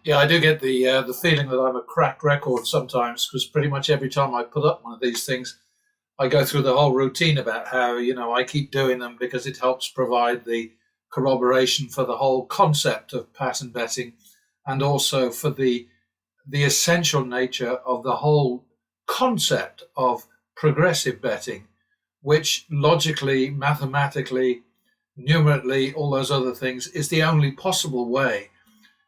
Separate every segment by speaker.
Speaker 1: Yeah, I do get the feeling that I'm a cracked record sometimes because pretty much every time I put up one of these things, I go through the whole routine about how I keep doing them because it helps provide the corroboration for the whole concept of pattern betting, and also for the essential nature of the whole concept of progressive betting, which logically, mathematically, numerically, all those other things is the only possible way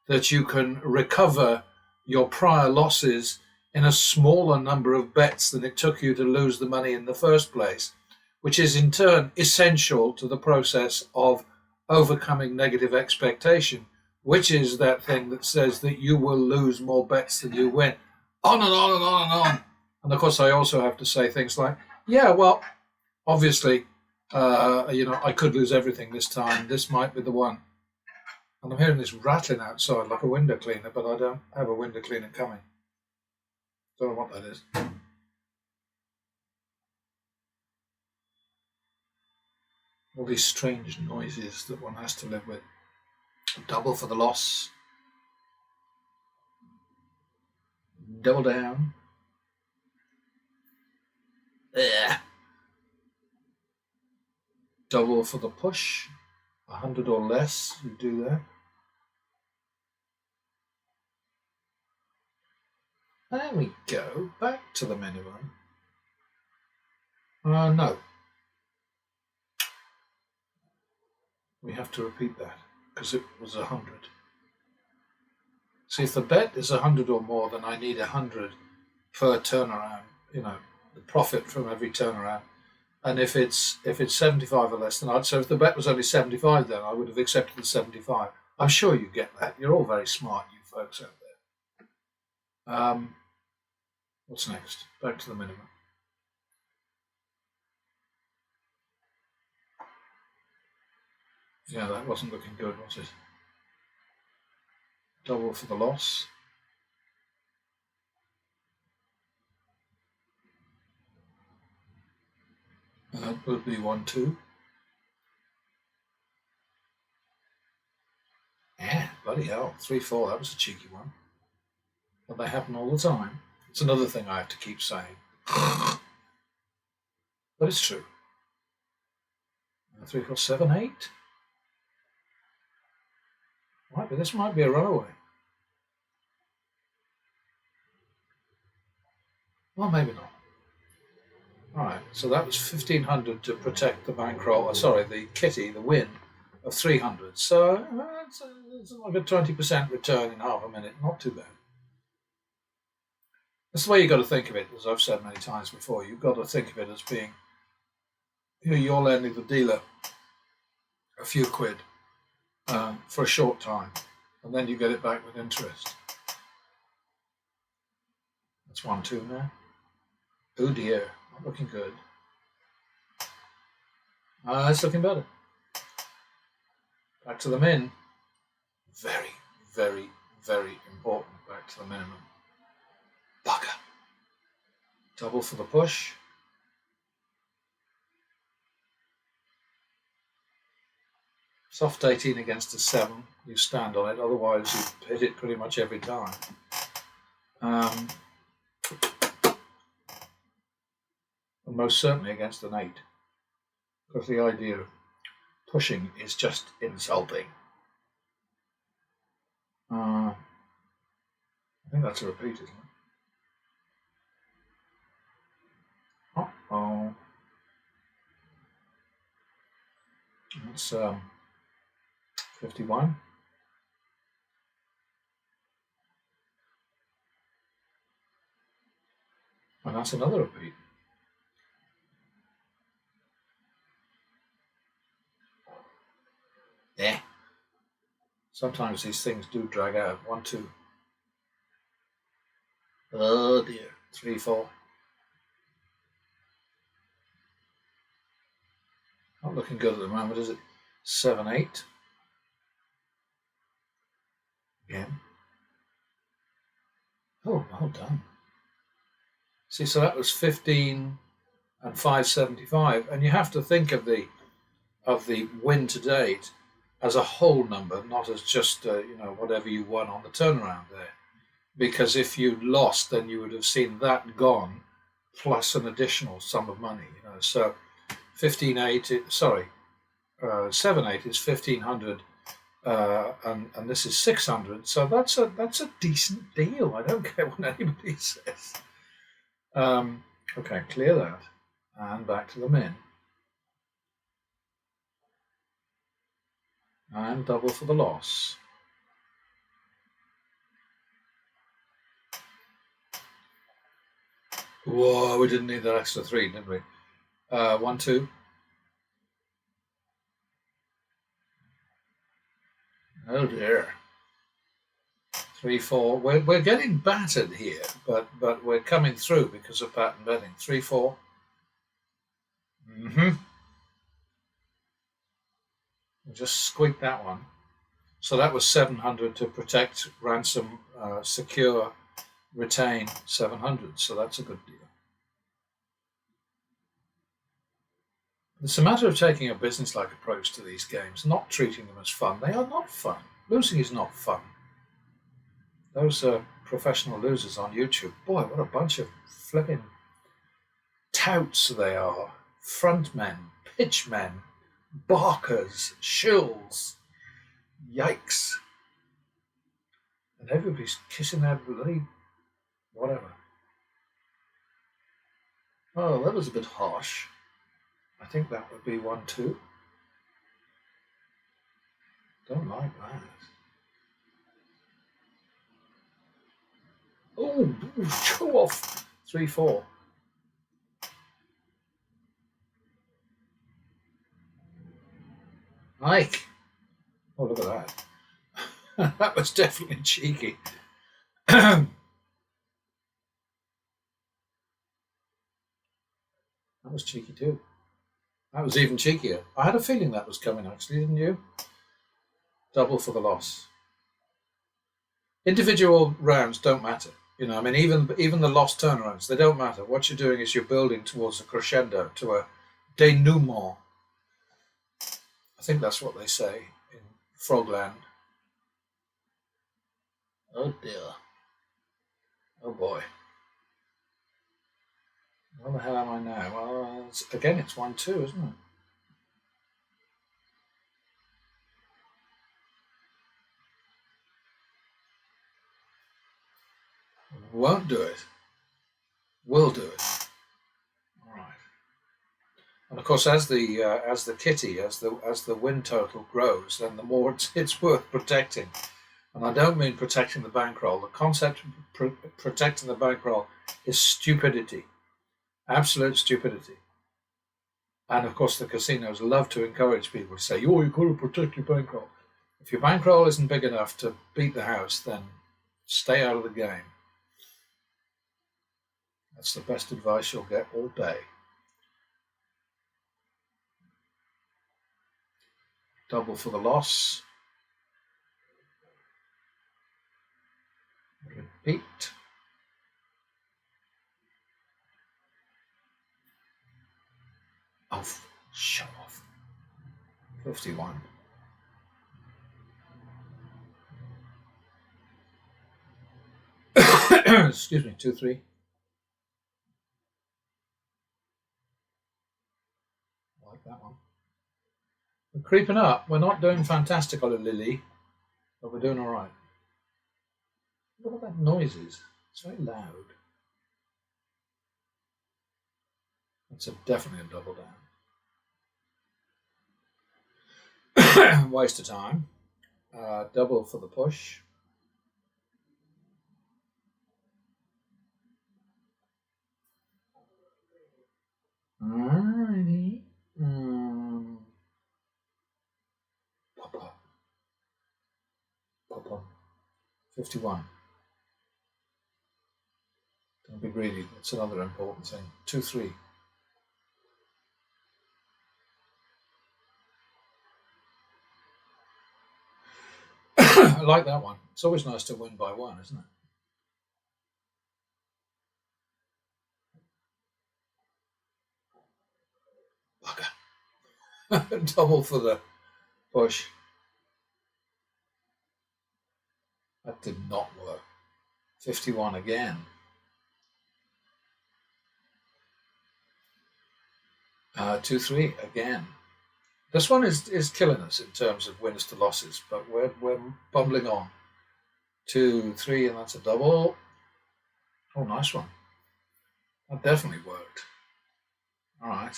Speaker 1: that you can recover your prior losses in a smaller number of bets than it took you to lose the money in the first place, which is in turn essential to the process of overcoming negative expectation, which is that thing that says that you will lose more bets than you win. On and on and on and on. And of course, I also have to say things like, yeah, well, obviously, I could lose everything this time. This might be the one. And I'm hearing this rattling outside like a window cleaner, but I don't have a window cleaner coming. Don't know what that is. All these strange noises that one has to live with. Double for the loss. Double down. Ugh. Double for the push. 100 or less, you do that. There we go. Back to the minimum. No. We have to repeat that because it was 100. See, if the bet is 100 or more, then I need 100 per turnaround. The profit from every turnaround. And if it's 75 or less, then so if the bet was only 75, then I would have accepted the 75. I'm sure you get that. You're all very smart, you folks out there. What's next? Back to the minimum. Yeah, that wasn't looking good, was it? Double for the loss. That would be 1-2. Yeah, bloody hell. 3-4, that was a cheeky one. But they happen all the time. It's another thing I have to keep saying. But it's true. 3, 4, 7, 8. This might be a runaway. Well, maybe not. Alright, so that was 1,500 to protect the bankroll. The kitty, the win of 300. So it's like a 20% return in half a minute. Not too bad. That's the way you've got to think of it, as I've said many times before. You've got to think of it as being, you're lending the dealer a few quid for a short time, and then you get it back with interest. That's 1-2 now. Oh dear, not looking good. It's looking better. Back to the min. Very, very, very important. Back to the minimum. Bugger. Double for the push. Soft 18 against a 7. You stand on it. Otherwise, you hit it pretty much every time. And most certainly against an 8. Because the idea of pushing is just insulting. I think that's a repeat, isn't it? Uh-oh. That's 51. And that's another repeat. Yeah. Sometimes these things do drag out. 1-2. Oh dear. 3-4. Not looking good at the moment, is it? 7-8. Again. Oh, well done. See, so that was 15 and 575, and you have to think of the win to date as a whole number, not as just whatever you won on the turnaround there. Because if you lost, then you would have seen that gone plus an additional sum of money. So 15.8, sorry, 7.8 is 1,500, and this is 600. So that's a decent deal. I don't care what anybody says. Okay, clear that, and back to the min, and double for the loss. Whoa, we didn't need that extra 3, did we? 1, 2. Oh dear. 3, 4. We're getting battered here, but we're coming through because of pattern betting. 3, 4. We just squeaked that one. So that was 700 to protect, ransom, secure, retain 700. So that's a good deal. It's a matter of taking a business-like approach to these games, not treating them as fun. They are not fun. Losing is not fun. Those professional losers on YouTube, boy, what a bunch of flipping touts they are. Frontmen, pitchmen, barkers, shills. Yikes. And everybody's kissing their bloody whatever. Oh, that was a bit harsh. I think that would be 1, 2. Don't like that. Oh, show off. 3, 4. Mike. Oh, look at that. That was definitely cheeky. That was cheeky too. That was even cheekier. I had a feeling that was coming, actually, didn't you? Double for the loss. Individual rounds don't matter. I mean, even the lost turnarounds, they don't matter. What you're doing is you're building towards a crescendo, to a denouement. I think that's what they say in Frogland. Oh dear. Oh boy. Where the hell am I now? Well, it's 1, 2, isn't it? Won't do it. Will do it. All right. And of course, as the win total grows, then the more it's worth protecting. And I don't mean protecting the bankroll. The concept of protecting the bankroll is stupidity, absolute stupidity. And of course, the casinos love to encourage people to say, "Oh, you've got to protect your bankroll." If your bankroll isn't big enough to beat the house, then stay out of the game. That's the best advice you'll get all day. Double for the loss. Repeat. Oh, show off. 51. Excuse me, 2, 3. I like that one. We're creeping up. We're not doing fantastic on a lily, but we're doing all right. Look what that noise is. It's very loud. That's definitely a double down. Waste of time. Double for the push. Alrighty. Pop on. 51. Don't be greedy. That's another important thing. 2, 3. I like that one. It's always nice to win by 1, isn't it? Bugger. Double for the push. That did not work. 51 again. 2-3 again. This one is killing us in terms of wins to losses, but we're bumbling on. 2-3, and that's a double. Oh, nice one. That definitely worked. All right.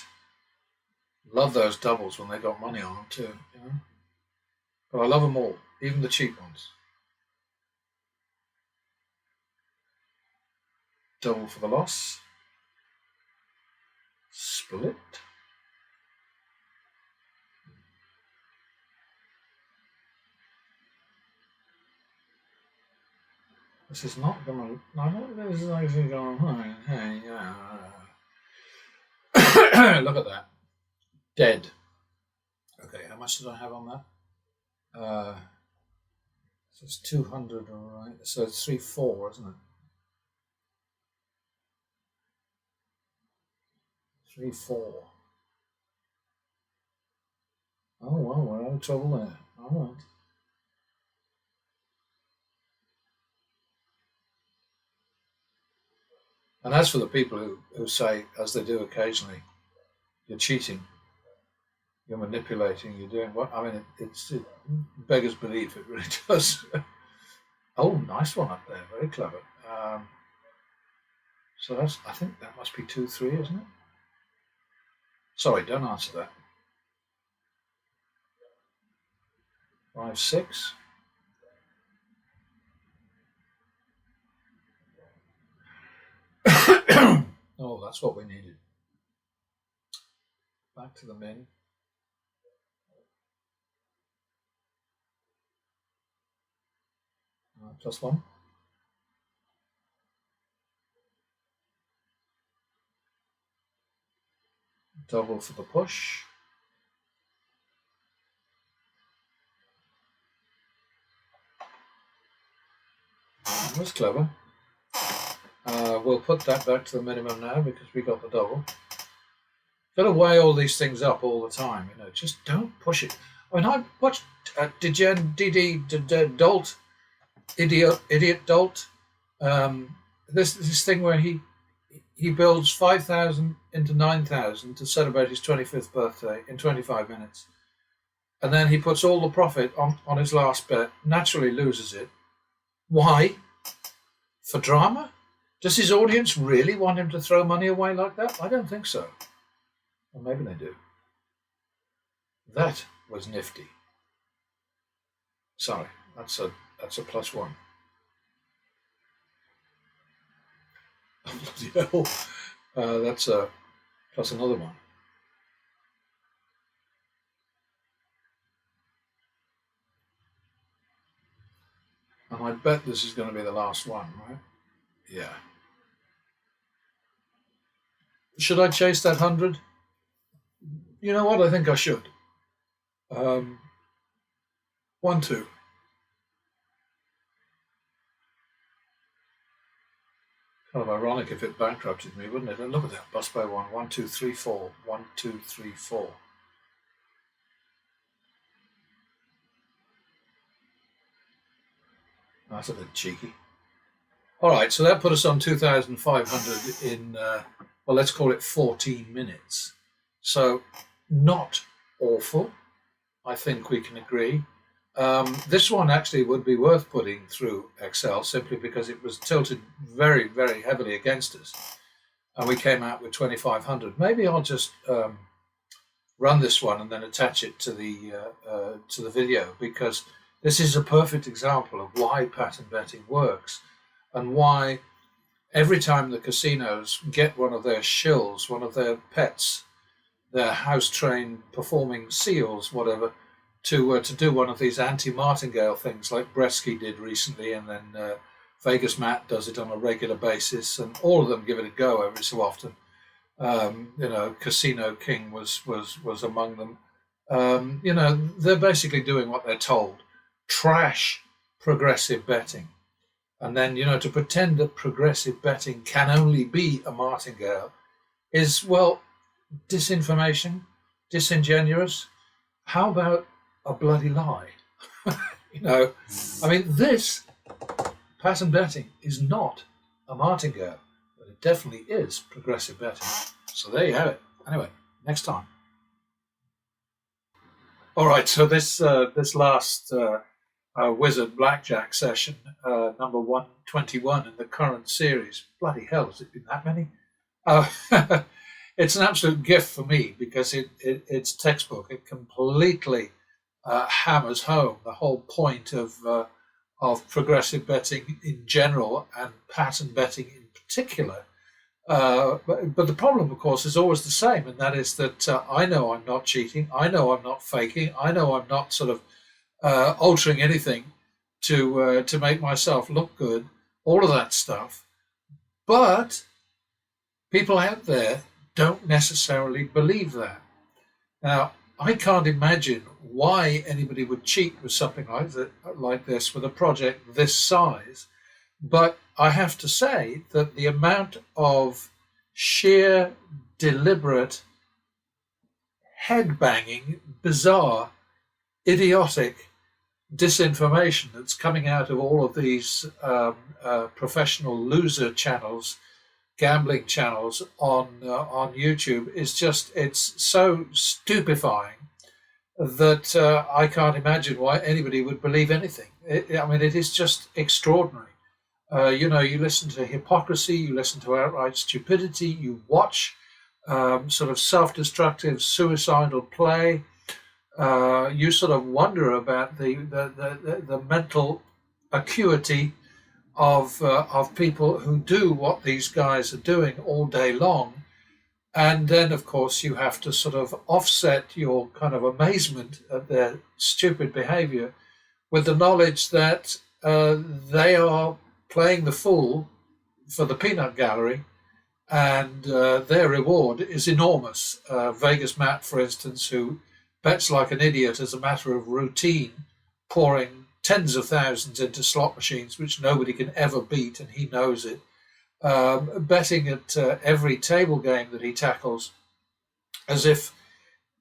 Speaker 1: Love those doubles when they got money on them too, you know. But I love them all, even the cheap ones. Double for the loss. Split. This is not going to. No, this is actually going. Hey, yeah. Look at that. Dead. Okay, how much did I have on that? So it's 200, all right. So it's 3-4, isn't it? 3-4. Oh well, we're out of trouble there. All right. And as for the people who say, as they do occasionally, you're cheating, you're manipulating, you're doing what? I mean, it beggars belief. It really does. Oh, nice one up there. Very clever. So I think that must be 2-3, isn't it? Sorry, don't answer that. 5-6. Oh, that's what we needed. Back to the min. +1. Double for the push. That was clever. We'll put that back to the minimum now because we got the double. Got to weigh all these things up all the time, you know. Just don't push it. I mean, I watched Dolt, Idiot Dolt. This thing where he builds 5,000 into 9,000 to celebrate his 25th birthday in 25 minutes, and then he puts all the profit on his last bet. Naturally loses it. Why? For drama? Does his audience really want him to throw money away like that? I don't think so. Or maybe they do. That was nifty. Sorry, that's a +1. Bloody hell. That's a plus another one. And I bet this is going to be the last one, right? Yeah. Should I chase that 100? You know what? I think I should. 1-2. Kind of ironic if it bankrupted me, wouldn't it? And look at that, bust by 1. 1, 2, 3, 4. 1, 2, 3, 4. That's a bit cheeky. All right, so that put us on 2,500 in, well, let's call it 14 minutes. So not awful, I think we can agree. This one actually would be worth putting through Excel simply because it was tilted very, very heavily against us. And we came out with 2,500. Maybe I'll just run this one and then attach it to the video, because this is a perfect example of why pattern betting works and why every time the casinos get one of their shills, one of their pets, their house-trained performing seals, whatever, to do one of these anti-martingale things like Bresky did recently, and then Vegas Matt does it on a regular basis, and all of them give it a go every so often. Casino King was among them. They're basically doing what they're told. Trash progressive betting. And then, to pretend that progressive betting can only be a martingale is, well, disinformation, disingenuous. How about a bloody lie? I mean, this Pattern betting is not a martingale, but it definitely is progressive betting. So there you have it. Anyway, next time. All right, so this last Wizard Blackjack session, number 121 in the current series. Bloody hell, has it been that many? Uh, it's an absolute gift for me because it's textbook. It completely hammers home the whole point of progressive betting in general and pattern betting in particular. But the problem, of course, is always the same, and that is that I know I'm not cheating. I know I'm not faking. I know I'm not sort of altering anything to make myself look good. All of that stuff. But people out there don't necessarily believe that. Now, I can't imagine why anybody would cheat with something like this with a project this size. But I have to say that the amount of sheer, deliberate, head-banging, bizarre, idiotic disinformation that's coming out of all of these professional loser channels, gambling channels on YouTube is it's so stupefying that I can't imagine why anybody would believe anything. I mean, it is just extraordinary. You listen to hypocrisy, you listen to outright stupidity, you watch sort of self-destructive, suicidal play. You sort of wonder about the mental acuity of people who do what these guys are doing all day long. And then, of course, you have to sort of offset your kind of amazement at their stupid behavior with the knowledge that they are playing the fool for the peanut gallery, and their reward is enormous. Vegas Matt, for instance, who bets like an idiot as a matter of routine, pouring tens of thousands into slot machines, which nobody can ever beat, and he knows it. Betting at every table game that he tackles as if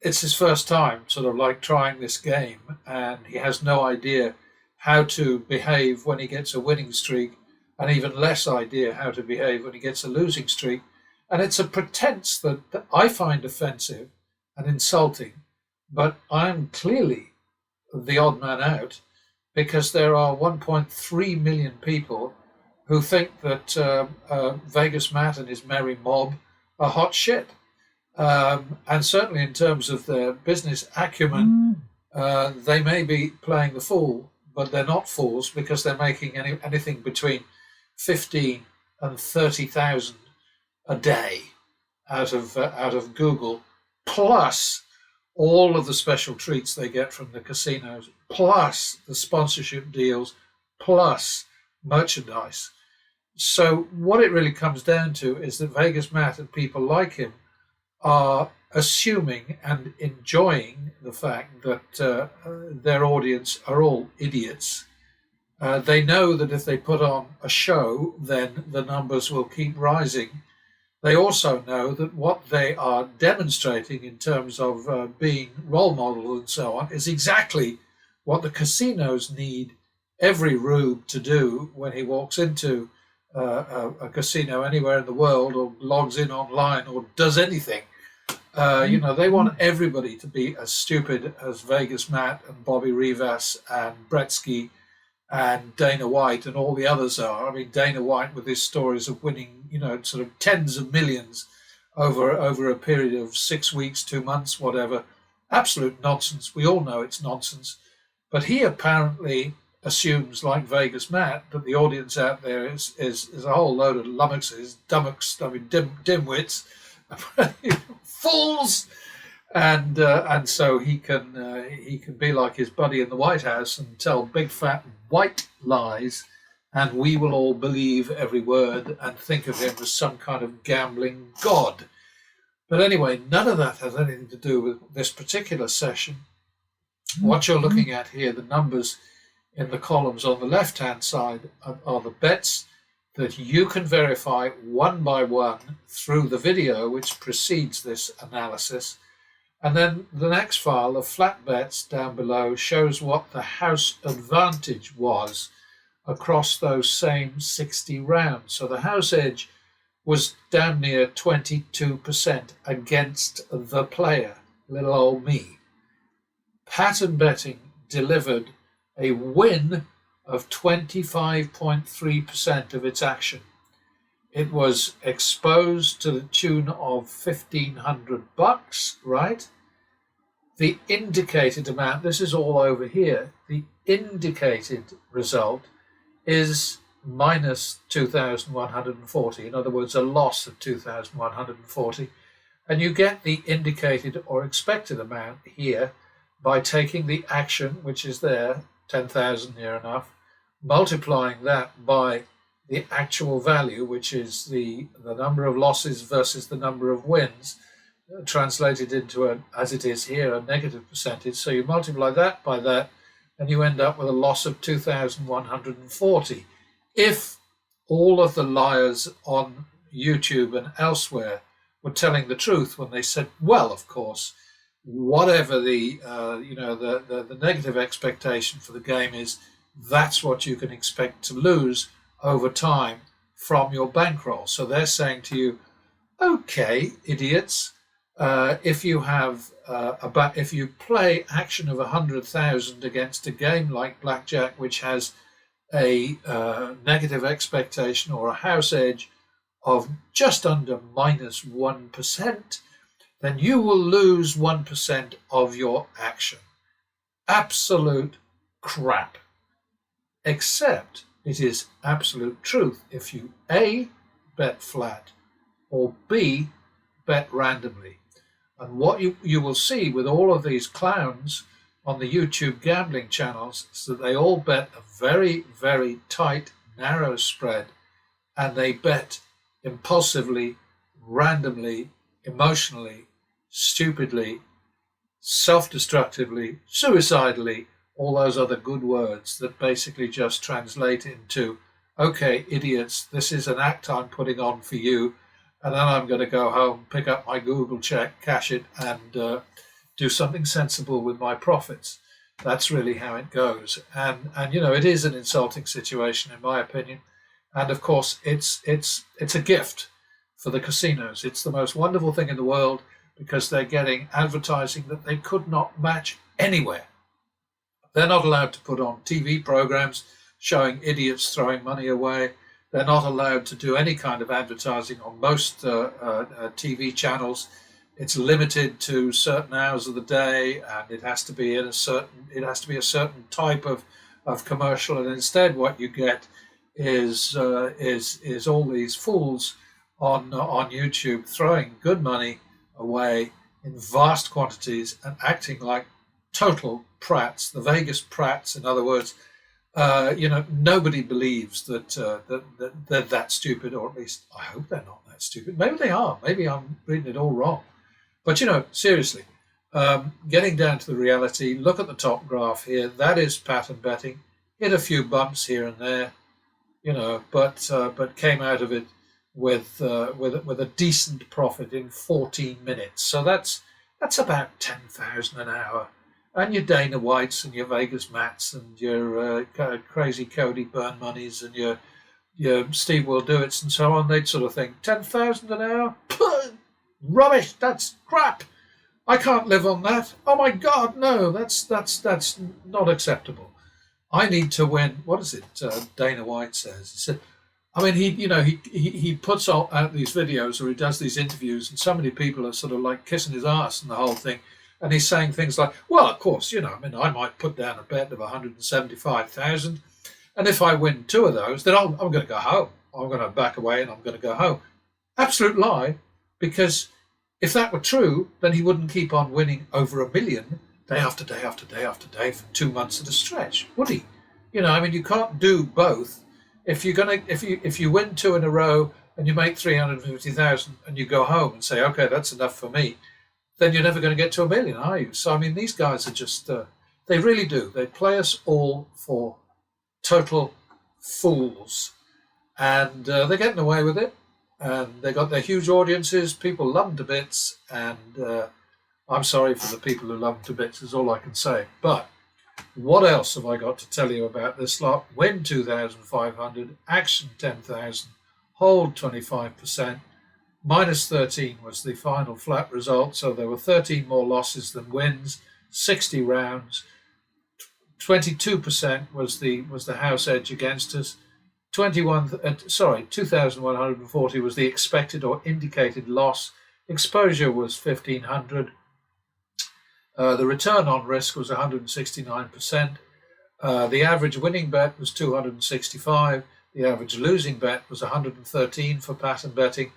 Speaker 1: it's his first time, sort of like trying this game, and he has no idea how to behave when he gets a winning streak, and even less idea how to behave when he gets a losing streak. And it's a pretense that I find offensive and insulting, but I am clearly the odd man out because there are 1.3 million people who think that Vegas Matt and his merry mob are hot shit. And certainly in terms of their business acumen, they may be playing the fool, but they're not fools because they're making anything between 15 and 30,000 a day out of Google, plus all of the special treats they get from the casinos, plus the sponsorship deals, plus merchandise. So what it really comes down to is that Vegas Matt and people like him are assuming and enjoying the fact that their audience are all idiots. They know that if they put on a show, then the numbers will keep rising. They also know that what they are demonstrating in terms of being role models and so on is exactly what the casinos need every rube to do when he walks into a casino anywhere in the world or logs in online or does anything. They want everybody to be as stupid as Vegas Matt and Bobby Rivas and Bretsky and Dana White and all the others are. I mean, Dana White with his stories of winning, sort of tens of millions over a period of 6 weeks, 2 months, whatever. Absolute nonsense. We all know it's nonsense. But he apparently assumes, like Vegas Matt, that the audience out there is a whole load of lummoxes, dimwits, fools, and so he can be like his buddy in the White House and tell big fat white lies, and we will all believe every word and think of him as some kind of gambling god. But anyway, none of that has anything to do with this particular session. What you're looking at here, the numbers in the columns on the left-hand side are the bets that you can verify one by one through the video which precedes this analysis. And then the next file of flat bets down below shows what the house advantage was across those same 60 rounds. So the house edge was damn near 22% against the player, little old me. Pattern betting delivered a win of 25.3% of its action. It was exposed to the tune of $1,500, right? The indicated amount, this is all over here, the indicated result is minus 2,140. In other words, a loss of 2,140. And you get the indicated or expected amount here by taking the action, which is there, 10,000 near enough, multiplying that by the actual value, which is the number of losses versus the number of wins, translated into, as it is here, a negative percentage. So you multiply that by that, and you end up with a loss of 2,140. If all of the liars on YouTube and elsewhere were telling the truth when they said, well, of course, whatever the negative expectation for the game is, that's what you can expect to lose over time from your bankroll. So they're saying to you, okay, idiots, if you have if you play action of 100,000 against a game like blackjack, which has a negative expectation or a house edge of just under minus 1%, then you will lose 1% of your action. Absolute crap. Except it is absolute truth if you A, bet flat, or B, bet randomly. And what you will see with all of these clowns on the YouTube gambling channels is that they all bet a very, very tight, narrow spread, and they bet impulsively, randomly, emotionally, stupidly, self-destructively, suicidally, all those other good words that basically just translate into, okay, idiots, this is an act I'm putting on for you, and then I'm going to go home, pick up my Google check, cash it, and do something sensible with my profits. That's really how it goes. And it is an insulting situation, in my opinion. And of course, it's a gift for the casinos. It's the most wonderful thing in the world because they're getting advertising that they could not match anywhere. They're not allowed to put on TV programs showing idiots throwing money away. They're not allowed to do any kind of advertising on most TV channels. It's limited to certain hours of the day, and it has to be a certain type of commercial. And instead, what you get is all these fools on YouTube throwing good money away in vast quantities and acting like total prats, the Vegas prats. In other words, nobody believes that they're that stupid, or at least I hope they're not that stupid. Maybe they are. Maybe I'm reading it all wrong. But seriously, getting down to the reality, look at the top graph here. That is pattern betting. Hit a few bumps here and there, but came out of it with a decent profit in 14 minutes. So that's about 10,000 an hour. And your Dana Whites and your Vegas Matts and your crazy Cody Burn Moneys and your Steve Will Do It's and so on, they'd sort of think 10,000 an hour. Rubbish! That's crap! I can't live on that. Oh my God, no! That's not acceptable. I need to win. What is it? Dana White says. He said, he puts out these videos or he does these interviews, and so many people are sort of like kissing his ass and the whole thing. And he's saying things like, well, of course, I might put down a bet of 175,000, and if I win two of those, then I'm going to go home. I'm going to back away and I'm going to go home. Absolute lie, because if that were true, then he wouldn't keep on winning over $1 million day after day after day after day for 2 months at a stretch, would he? You can't do both. If you win two in a row and you make 350,000 and you go home and say, okay, that's enough for me, then you're never going to get to $1 million, are you? So, these guys are just, they really do. They play us all for total fools. And they're getting away with it. And they got their huge audiences. People love them to bits. And I'm sorry for the people who love them to bits, is all I can say. But What else have I got to tell you about this lot? Win 2,500, action 10,000, hold 25%, minus 13 was the final flat result. So there were 13 more losses than wins, 60 rounds. 22% was the house edge against us. 2,140 was the expected or indicated loss. Exposure was 1,500. The return on risk was 169%. The average winning bet was 265. The average losing bet was 113 for pattern betting.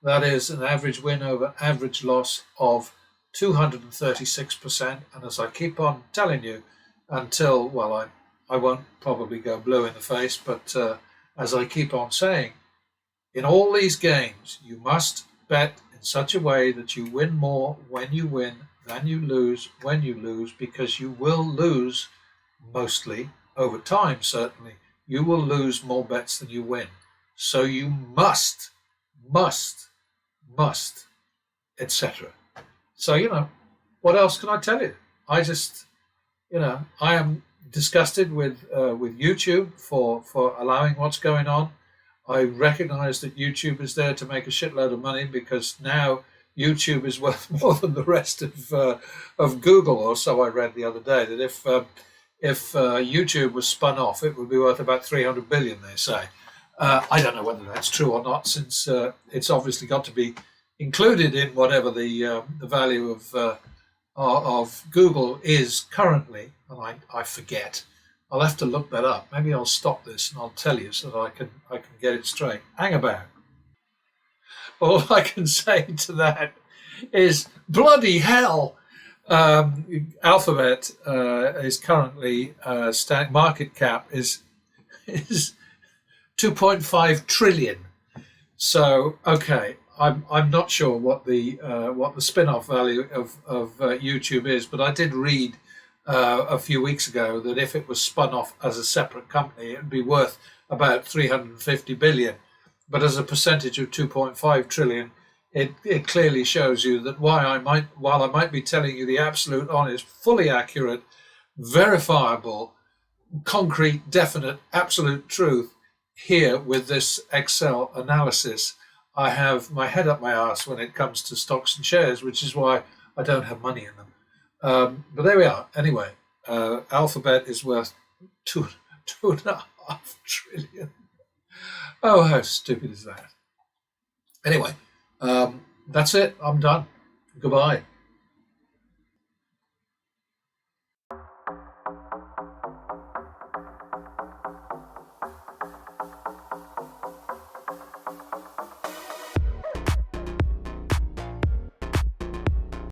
Speaker 1: That is an average win over average loss of 236%. And as I keep on telling you, until, well, I won't probably go blue in the face, but as I keep on saying, in all these games, you must bet in such a way that you win more when you win than you lose when you lose, because you will lose mostly over time, certainly. You will lose more bets than you win. So you must, etc. So, what else can I tell you? I am disgusted with YouTube for allowing what's going on. I recognize that YouTube is there to make a shitload of money, because now YouTube is worth more than the rest of Google, or so I read the other day. That if YouTube was spun off, it would be worth about 300 billion. They say. I don't know whether that's true or not, since it's obviously got to be included in whatever the value of Google is currently, and I forget. I'll have to look that up. Maybe I'll stop this and I'll tell you so that I can get it straight. Hang about. All I can say to that is bloody hell. Alphabet is currently market cap is 2.5 trillion. So okay. I'm not sure what the spin-off value of YouTube is, but I did read a few weeks ago that if it was spun off as a separate company, it would be worth about 350 billion. But as a percentage of 2.5 trillion, it clearly shows you that while I might be telling you the absolute, honest, fully accurate, verifiable, concrete, definite, absolute truth here with this Excel analysis, I have my head up my arse when it comes to stocks and shares, which is why I don't have money in them. But there we are. Anyway, Alphabet is worth 2.5 trillion. Oh, how stupid is that? Anyway, that's it. I'm done. Goodbye.